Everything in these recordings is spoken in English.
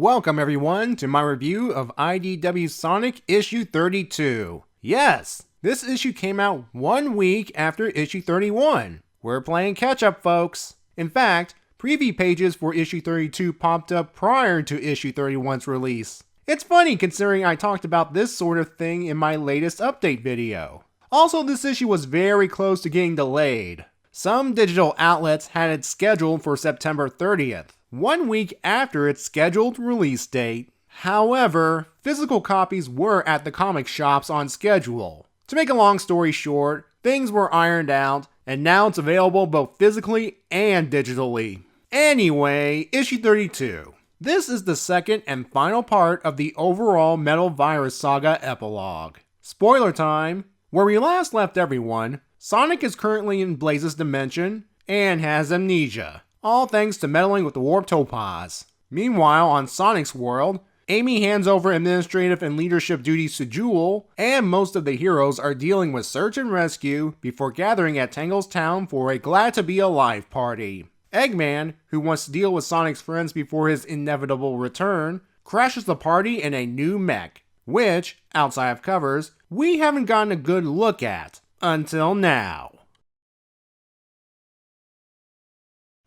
Welcome everyone to my review of IDW Sonic issue 32. Yes, this issue came out 1 week after issue 31. We're playing catch up, folks. In fact, preview pages for issue 32 popped up prior to issue 31's release. It's funny considering I talked about this sort of thing in my latest update video. Also, this issue was very close to getting delayed. Some digital outlets had it scheduled for September 30th, 1 week after its scheduled release date. However, physical copies were at the comic shops on schedule. To make a long story short, things were ironed out, and now it's available both physically and digitally. Anyway, issue 32. This is the second and final part of the overall Metal Virus Saga epilogue. Spoiler time! Where we last left everyone, Sonic is currently in Blaze's dimension and has amnesia, all thanks to meddling with the Warp Topaz. Meanwhile, on Sonic's world, Amy hands over administrative and leadership duties to Jewel, and most of the heroes are dealing with search and rescue before gathering at Tangle's town for a glad to be alive party. Eggman, who wants to deal with Sonic's friends before his inevitable return, crashes the party in a new mech, which, outside of covers, we haven't gotten a good look at until now.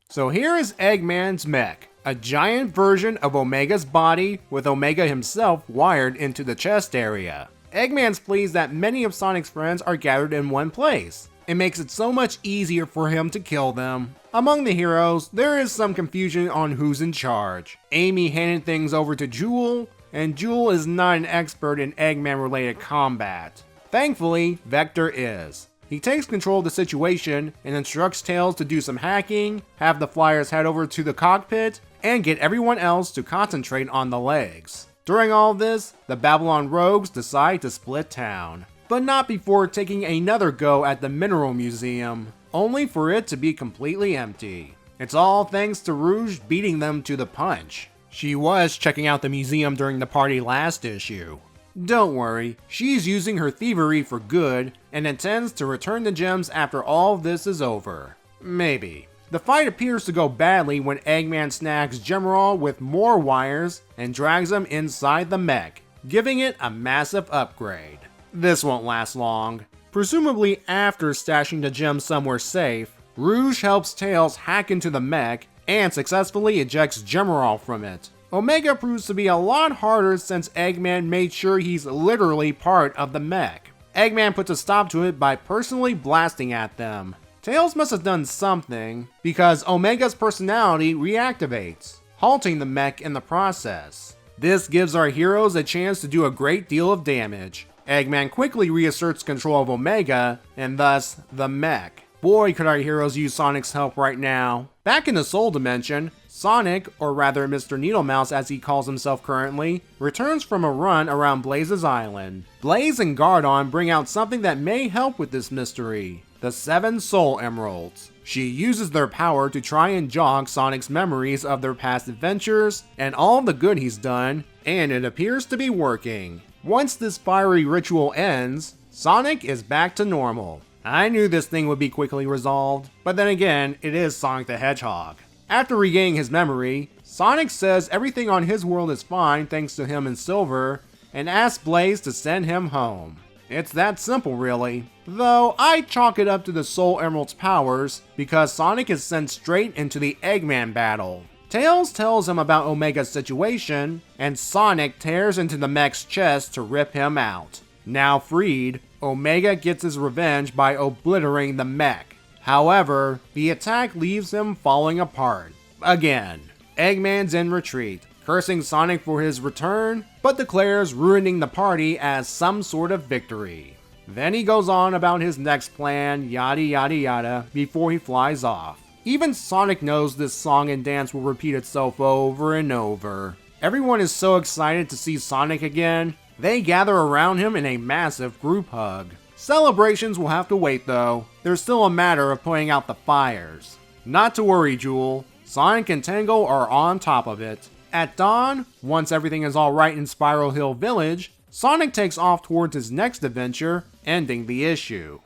So here is Eggman's mech, a giant version of Omega's body with Omega himself wired into the chest area. Eggman's pleased that many of Sonic's friends are gathered in one place. It makes it so much easier for him to kill them. Among the heroes, there is some confusion on who's in charge. Amy handed things over to Jewel, and Jewel is not an expert in Eggman-related combat. Thankfully, Vector is. He takes control of the situation and instructs Tails to do some hacking, have the Flyers head over to the cockpit, and get everyone else to concentrate on the legs. During all this, the Babylon Rogues decide to split town, but not before taking another go at the Mineral Museum, only for it to be completely empty. It's all thanks to Rouge beating them to the punch. She was checking out the museum during the party last issue. Don't worry, she's using her thievery for good and intends to return the gems after all this is over. Maybe. The fight appears to go badly when Eggman snags Gemerald with more wires and drags him inside the mech, giving it a massive upgrade. This won't last long. Presumably after stashing the gem somewhere safe, Rouge helps Tails hack into the mech and successfully ejects Gemerald from it. Omega proves to be a lot harder since Eggman made sure he's literally part of the mech. Eggman puts a stop to it by personally blasting at them. Tails must have done something, because Omega's personality reactivates, halting the mech in the process. This gives our heroes a chance to do a great deal of damage. Eggman quickly reasserts control of Omega, and thus, the mech. Boy, could our heroes use Sonic's help right now. Back in the Soul Dimension, Sonic, or rather Mr. Needlemouse as he calls himself currently, returns from a run around Blaze's island. Blaze and Gardon bring out something that may help with this mystery: the 7 Soul Emeralds. She uses their power to try and jog Sonic's memories of their past adventures and all the good he's done, and it appears to be working. Once this fiery ritual ends, Sonic is back to normal. I knew this thing would be quickly resolved, but then again, it is Sonic the Hedgehog. After regaining his memory, Sonic says everything on his world is fine thanks to him and Silver, and asks Blaze to send him home. It's that simple really. Though I chalk it up to the Soul Emerald's powers, because Sonic is sent straight into the Eggman battle. Tails tells him about Omega's situation, and Sonic tears into the mech's chest to rip him out. Now freed, Omega gets his revenge by obliterating the mech. However, the attack leaves him falling apart. Again. Eggman's in retreat, cursing Sonic for his return, but declares ruining the party as some sort of victory. Then he goes on about his next plan, yada yada yada, before he flies off. Even Sonic knows this song and dance will repeat itself over and over. Everyone is so excited to see Sonic again, they gather around him in a massive group hug. Celebrations will have to wait though. There's still a matter of putting out the fires. Not to worry, Jewel. Sonic and Tangle are on top of it. At dawn, once everything is alright in Spiral Hill Village, Sonic takes off towards his next adventure, ending the issue.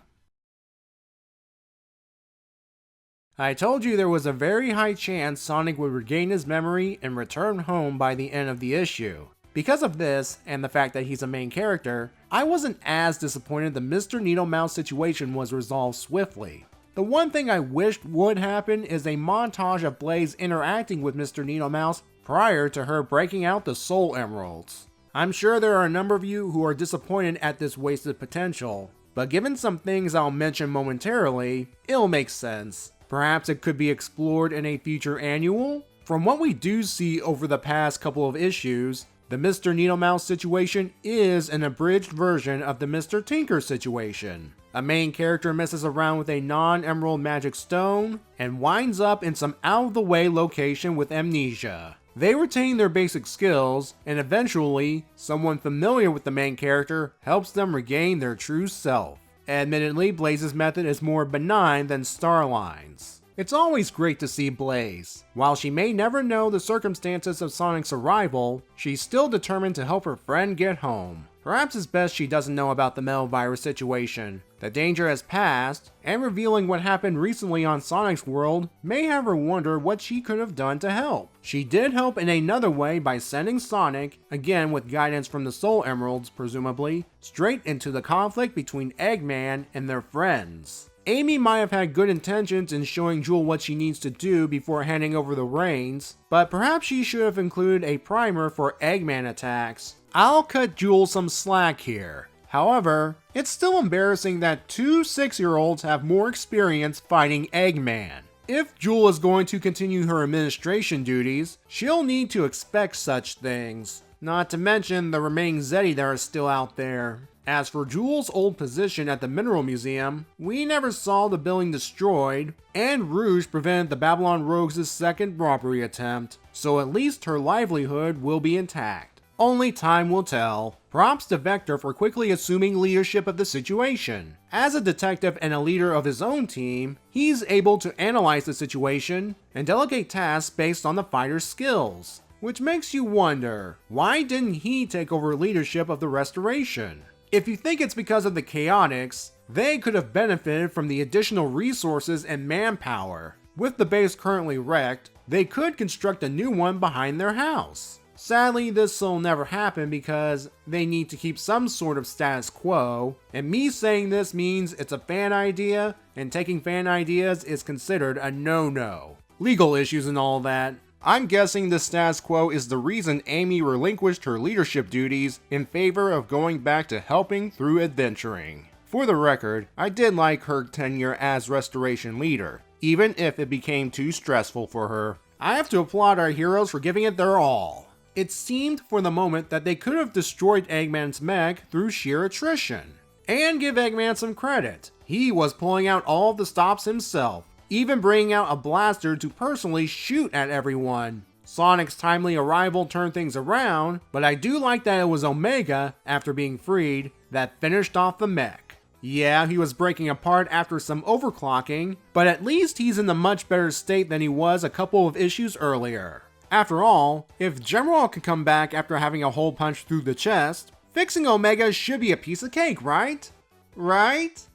I told you there was a very high chance Sonic would regain his memory and return home by the end of the issue. Because of this, and the fact that he's a main character, I wasn't as disappointed the Mr. Needle Mouse situation was resolved swiftly. The one thing I wished would happen is a montage of Blaze interacting with Mr. Needle Mouse prior to her breaking out the Soul Emeralds. I'm sure there are a number of you who are disappointed at this wasted potential, but given some things I'll mention momentarily, it'll make sense. Perhaps it could be explored in a future annual? From what we do see over the past couple of issues, the Mr. Needle Mouse situation is an abridged version of the Mr. Tinker situation. A main character messes around with a non-emerald magic stone and winds up in some out-of-the-way location with amnesia. They retain their basic skills, and eventually, someone familiar with the main character helps them regain their true self. Admittedly, Blaze's method is more benign than Starline's. It's always great to see Blaze. While she may never know the circumstances of Sonic's arrival, she's still determined to help her friend get home. Perhaps it's best she doesn't know about the Metal Virus situation. The danger has passed, and revealing what happened recently on Sonic's world may have her wonder what she could have done to help. She did help in another way by sending Sonic, again with guidance from the Soul Emeralds presumably, straight into the conflict between Eggman and their friends. Amy might have had good intentions in showing Jewel what she needs to do before handing over the reins, but perhaps she should have included a primer for Eggman attacks. I'll cut Jewel some slack here. However, it's still embarrassing that two 6-year-olds have more experience fighting Eggman. If Jewel is going to continue her administration duties, she'll need to expect such things. Not to mention the remaining Zeddy that are still out there. As for Jewel's old position at the Mineral Museum, we never saw the building destroyed, and Rouge prevented the Babylon Rogues' second robbery attempt, so at least her livelihood will be intact. Only time will tell. Props to Vector for quickly assuming leadership of the situation. As a detective and a leader of his own team, he's able to analyze the situation and delegate tasks based on the fighter's skills. Which makes you wonder, why didn't he take over leadership of the restoration? If you think it's because of the Chaotix, they could have benefited from the additional resources and manpower. With the base currently wrecked, they could construct a new one behind their house. Sadly, this will never happen because they need to keep some sort of status quo, and me saying this means it's a fan idea, and taking fan ideas is considered a no-no. Legal issues and all that. I'm guessing the status quo is the reason Amy relinquished her leadership duties in favor of going back to helping through adventuring. For the record, I did like her tenure as restoration leader, even if it became too stressful for her. I have to applaud our heroes for giving it their all. It seemed for the moment that they could have destroyed Eggman's mech through sheer attrition. And give Eggman some credit. He was pulling out all of the stops himself, even bringing out a blaster to personally shoot at everyone. Sonic's timely arrival turned things around, but I do like that it was Omega, after being freed, that finished off the mech. Yeah, he was breaking apart after some overclocking, but at least he's in a much better state than he was a couple of issues earlier. After all, if General can come back after having a hole punched through the chest, fixing Omega should be a piece of cake, right? Right?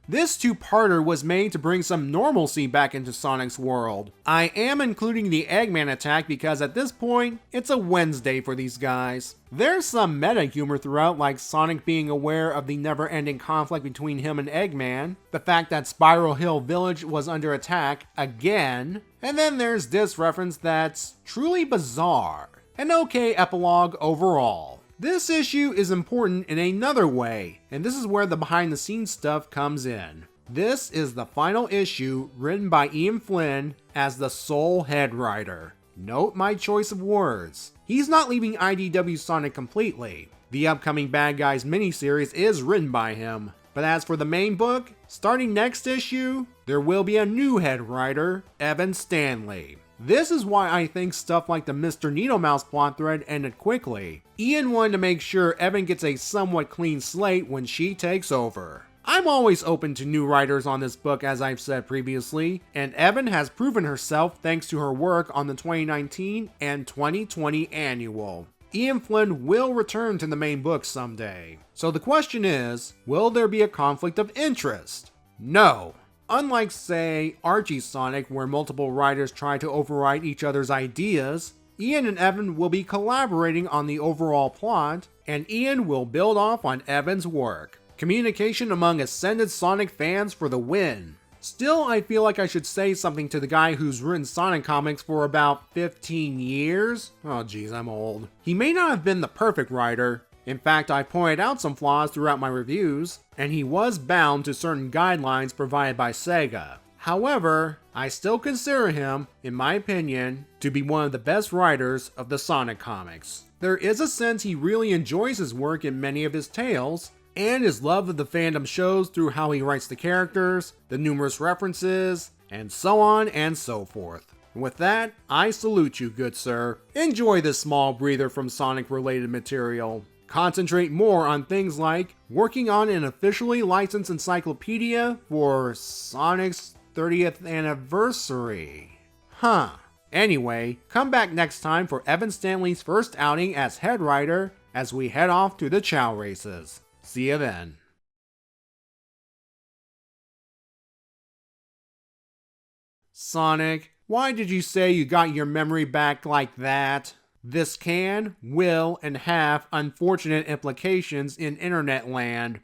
This two-parter was made to bring some normalcy back into Sonic's world. I am including the Eggman attack because at this point, it's a Wednesday for these guys. There's some meta humor throughout, like Sonic being aware of the never-ending conflict between him and Eggman, the fact that Spiral Hill Village was under attack again, and then there's this reference that's truly bizarre. An okay epilogue overall. This issue is important in another way, and this is where the behind-the-scenes stuff comes in. This is the final issue written by Ian Flynn as the sole head writer. Note my choice of words. He's not leaving IDW Sonic completely. The upcoming Bad Guys miniseries is written by him, but as for the main book, starting next issue, there will be a new head writer, Evan Stanley. This is why I think stuff like the Mr. Needle Mouse plot thread ended quickly. Ian wanted to make sure Evan gets a somewhat clean slate when she takes over. I'm always open to new writers on this book, as I've said previously, and Evan has proven herself thanks to her work on the 2019 and 2020 annual. Ian Flynn will return to the main book someday. So the question is, will there be a conflict of interest? No. unlike, say, Archie Sonic, where multiple writers try to override each other's ideas, Ian and Evan will be collaborating on the overall plot, and Ian will build off on Evan's work. Communication among ascended Sonic fans for the win. Still, I feel like I should say something to the guy who's written Sonic comics for about 15 years. Oh geez, I'm old. He may not have been the perfect writer. In fact, I pointed out some flaws throughout my reviews, and he was bound to certain guidelines provided by Sega. However, I still consider him, in my opinion, to be one of the best writers of the Sonic comics. There is a sense he really enjoys his work in many of his tales, and his love of the fandom shows through how he writes the characters, the numerous references, and so on and so forth. With that, I salute you, good sir. Enjoy this small breather from Sonic-related material. Concentrate more on things like working on an officially licensed encyclopedia for Sonic's 30th anniversary. Anyway, come back next time for Evan Stanley's first outing as head writer as we head off to the Chow races. See you then. Sonic, why did you say you got your memory back like that? This can, will, and have unfortunate implications in internet land.